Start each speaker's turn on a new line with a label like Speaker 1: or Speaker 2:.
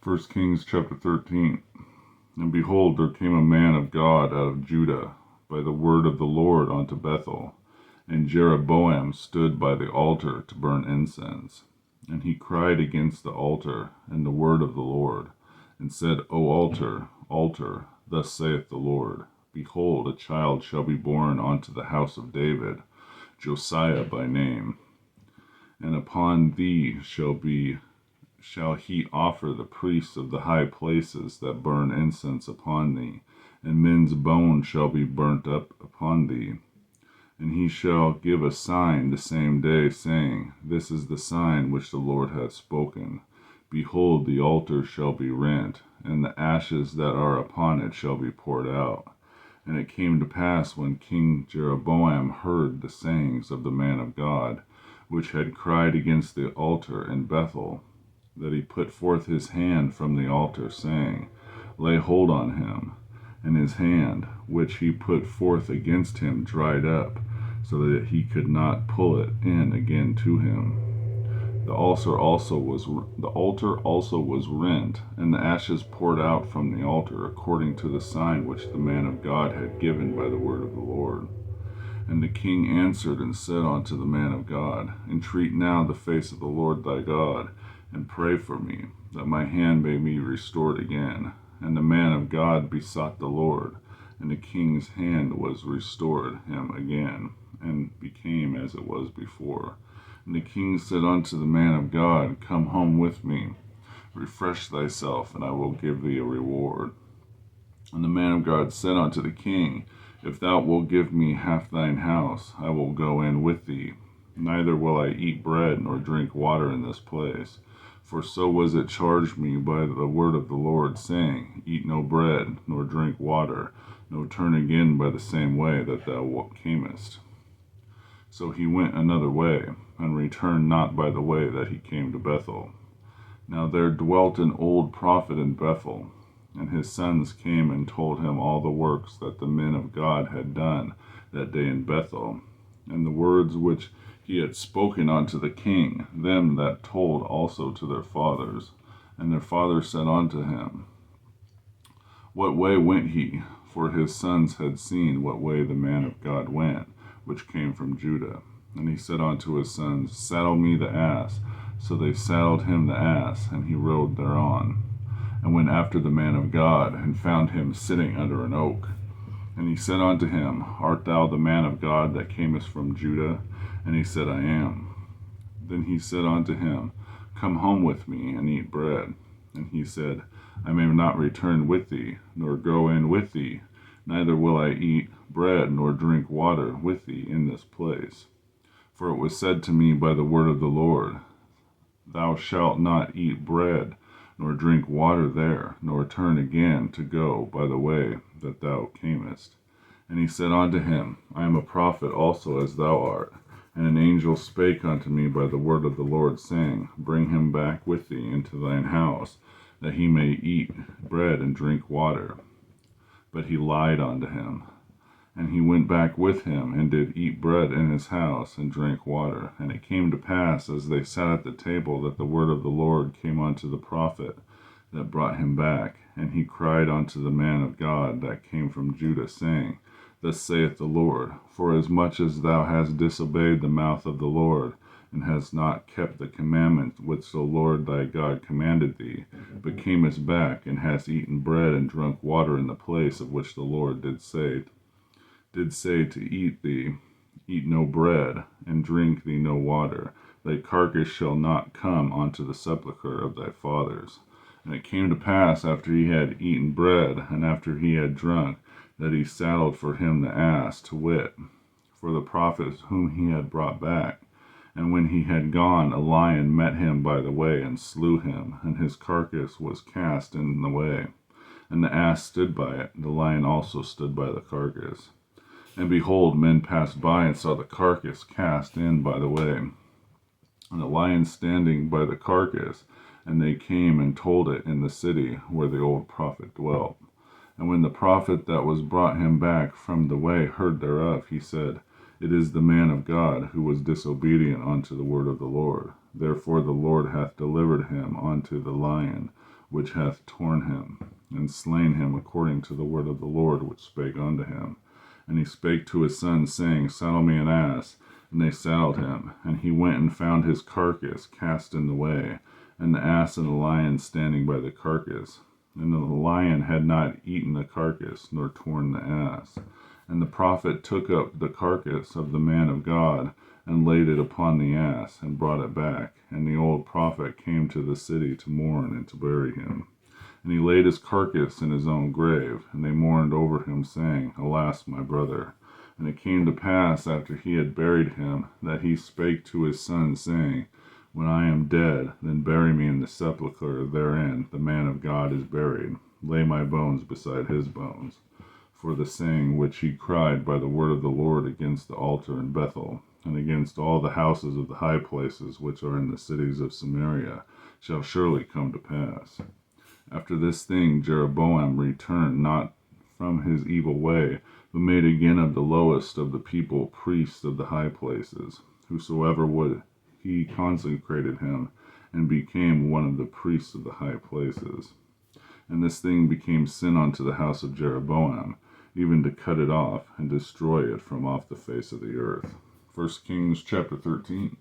Speaker 1: First Kings chapter 13. And behold, there came a man of God out of Judah by the word of the Lord unto Bethel. And Jeroboam stood by the altar to burn incense. And he cried against the altar and the word of the Lord, and said, O altar, altar, thus saith the Lord, Behold, a child shall be born unto the house of David, Josiah by name. And upon thee shall he offer the priests of the high places that burn incense upon thee, and men's bones shall be burnt up upon thee. And he shall give a sign the same day, saying, This is the sign which the Lord hath spoken. Behold, the altar shall be rent, and the ashes that are upon it shall be poured out. And it came to pass, when King Jeroboam heard the sayings of the man of God, which had cried against the altar in Bethel, that he put forth his hand from the altar, saying, Lay hold on him. And his hand, which he put forth against him, dried up, so that he could not pull it in again to him. The altar also was rent, and the ashes poured out from the altar, according to the sign which the man of God had given by the word of the Lord. And the king answered and said unto the man of God, Entreat now the face of the Lord thy God, and pray for me, that my hand may be restored again. And the man of God besought the Lord, and the king's hand was restored him again, and became as it was before. And the king said unto the man of God, Come home with me, refresh thyself, and I will give thee a reward. And the man of God said unto the king, If thou wilt give me half thine house, I will go in with thee. Neither will I eat bread nor drink water in this place. For so was it charged me by the word of the Lord, saying, Eat no bread, nor drink water, nor turn again by the same way that thou camest. So he went another way, and returned not by the way that he came to Bethel. Now there dwelt an old prophet in Bethel, and his sons came and told him all the works that the men of God had done that day in Bethel, and the words which he had spoken unto the king. Them that told also to their fathers. And their father said unto him, What way went he? For his sons had seen what way the man of God went, which came from Judah. And he said unto his sons, Saddle me the ass. So they saddled him the ass, and he rode thereon, and went after the man of God, and found him sitting under an oak. And he said unto him, Art thou the man of God that camest from Judah? And he said, I am. Then he said unto him, Come home with me, and eat bread. And he said, I may not return with thee, nor go in with thee, neither will I eat bread nor drink water with thee in this place. For it was said to me by the word of the Lord, Thou shalt not eat bread nor drink water there, nor turn again to go by the way that thou camest. And he said unto him, I am a prophet also as thou art. And an angel spake unto me by the word of the Lord, saying, Bring him back with thee into thine house, that he may eat bread and drink water. But he lied unto him. And he went back with him, and did eat bread in his house, and drank water. And it came to pass, as they sat at the table, that the word of the Lord came unto the prophet that brought him back. And he cried unto the man of God that came from Judah, saying, Thus saith the Lord, Forasmuch as thou hast disobeyed the mouth of the Lord, and hast not kept the commandment which the Lord thy God commanded thee, but camest back, and hast eaten bread and drunk water in the place of which the Lord did say to eat no bread, and drink thee no water, thy carcass shall not come unto the sepulchre of thy fathers. And it came to pass, after he had eaten bread, and after he had drunk, that he saddled for him the ass, to wit, for the prophet whom he had brought back. And when he had gone, a lion met him by the way, and slew him, and his carcass was cast in the way. And the ass stood by it, the lion also stood by the carcass. And behold, men passed by, and saw the carcass cast in by the way, and the lion standing by the carcass. And they came and told it in the city where the old prophet dwelt. And when the prophet that was brought him back from the way heard thereof, he said, It is the man of God, who was disobedient unto the word of the Lord. Therefore the Lord hath delivered him unto the lion, which hath torn him, and slain him according to the word of the Lord which spake unto him. And he spake to his sons, saying, Saddle me an ass. And they saddled him. And he went and found his carcass cast in the way, and the ass and the lion standing by the carcass. And the lion had not eaten the carcass, nor torn the ass. And the prophet took up the carcass of the man of God, and laid it upon the ass, and brought it back. And the old prophet came to the city to mourn and to bury him. And he laid his carcass in his own grave, and they mourned over him, saying, Alas, my brother. And it came to pass, after he had buried him, that he spake to his sons, saying, When I am dead, then bury me in the sepulchre therein the man of God is buried. Lay my bones beside his bones. For the saying which he cried by the word of the Lord against the altar in Bethel, and against all the houses of the high places which are in the cities of Samaria, shall surely come to pass. After this thing Jeroboam returned not from his evil way, but made again of the lowest of the people priests of the high places. Whosoever would, he consecrated him, and became one of the priests of the high places. And this thing became sin unto the house of Jeroboam, even to cut it off and destroy it from off the face of the earth. 1 Kings chapter 13.